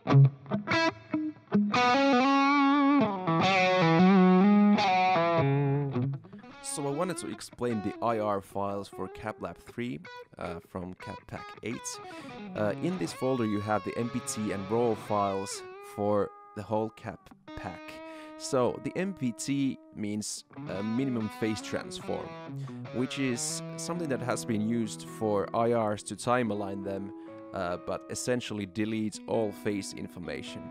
So I wanted to explain the IR files for CapLab 3 from CapPack 8. In this folder you have the MPT and RAW files for the whole cap pack. So the MPT means minimum phase transform, which is something that has been used for IRs to time align them, but essentially deletes all phase information.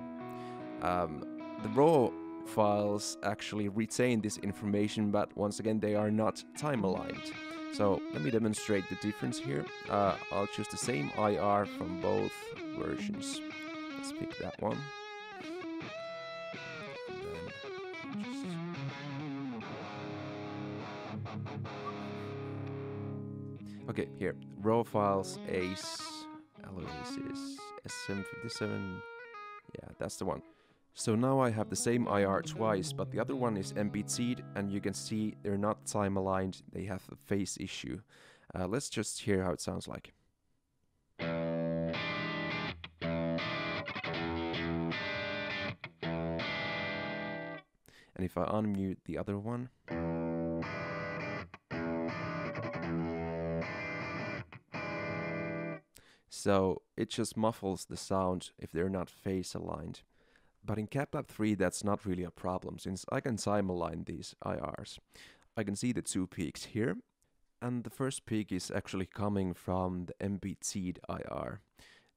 The RAW files actually retain this information, but once again they are not time aligned. So let me demonstrate the difference here. I'll choose the same IR from both versions. Let's pick that one. Okay, here, raw files, ACE, Aloysius, SM57, yeah, that's the one. So now I have the same IR twice, but the other one is MPT'd, and you can see they're not time aligned, they have a phase issue. Let's just hear how it sounds like. And if I unmute the other one, so it just muffles the sound if they're not phase aligned. But in CapLab 3 that's not really a problem, since I can time align these IRs. I can see the two peaks here, and the first peak is actually coming from the MPT'd IR.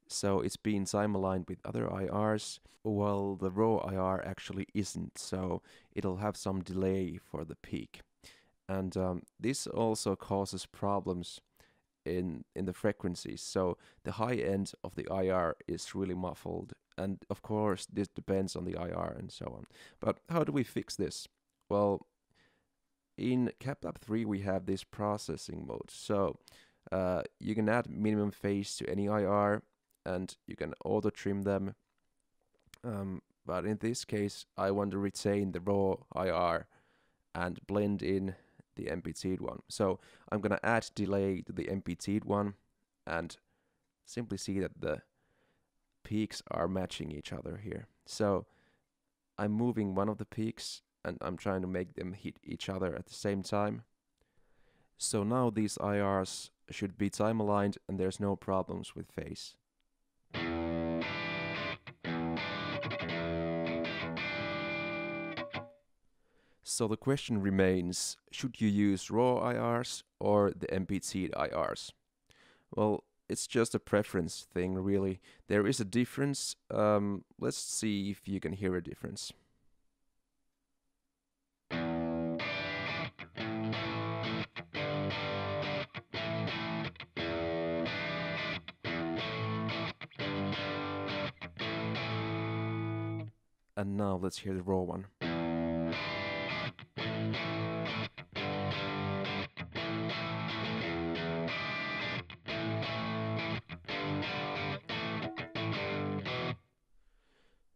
So it's being time aligned with other IRs, while the raw IR actually isn't, so it'll have some delay for the peak. And this also causes problems in the frequencies, so the high end of the IR is really muffled, and of course this depends on the IR and so on. But how do we fix this? Well, in CapLab 3 we have this processing mode, so you can add minimum phase to any IR and you can auto trim them, but in this case I want to retain the raw IR and blend in the MPT'd one. So I'm gonna add delay to the MPT'd one and simply see that the peaks are matching each other here. So I'm moving one of the peaks and I'm trying to make them hit each other at the same time. So now these IRs should be time aligned and there's no problems with phase. So the question remains, should you use raw IRs or the MPT IRs? Well, it's just a preference thing, really. There is a difference. Let's see if you can hear a difference. And now let's hear the raw one.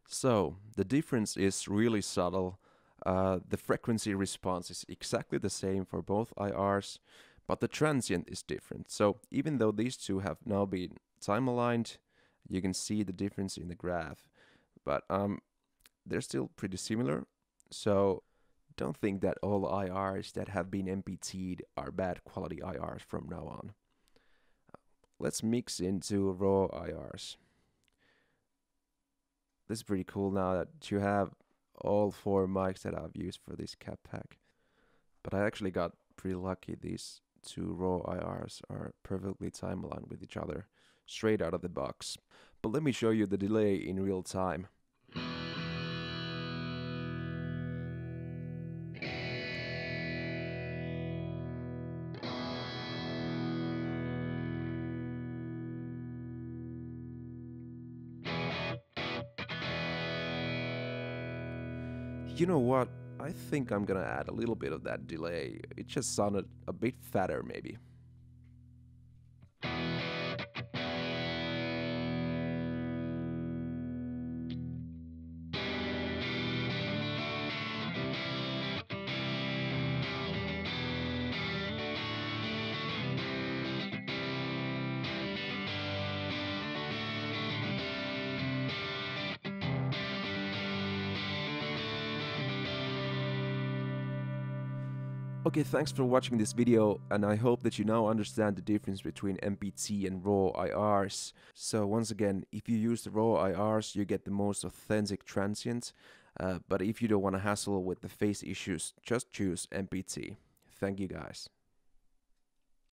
So the difference is really subtle. The frequency response is exactly the same for both IRs, but the transient is different. So even though these two have now been time aligned, you can see the difference in the graph. But they're still pretty similar. So don't think that all IRs that have been MPT'd are bad quality IRs from now on. Let's mix into raw IRs. This is pretty cool now that you have all 4 mics that I've used for this cap pack. But I actually got pretty lucky. These 2 raw IRs are perfectly time aligned with each other straight out of the box. But let me show you the delay in real time. You know what? I think I'm gonna add a little bit of that delay. It just sounded a bit fatter, maybe. Okay, thanks for watching this video, and I hope that you now understand the difference between MPT and raw IRs. So once again, if you use the raw IRs, you get the most authentic transient, but if you don't want to hassle with the phase issues, just choose MPT. Thank you guys.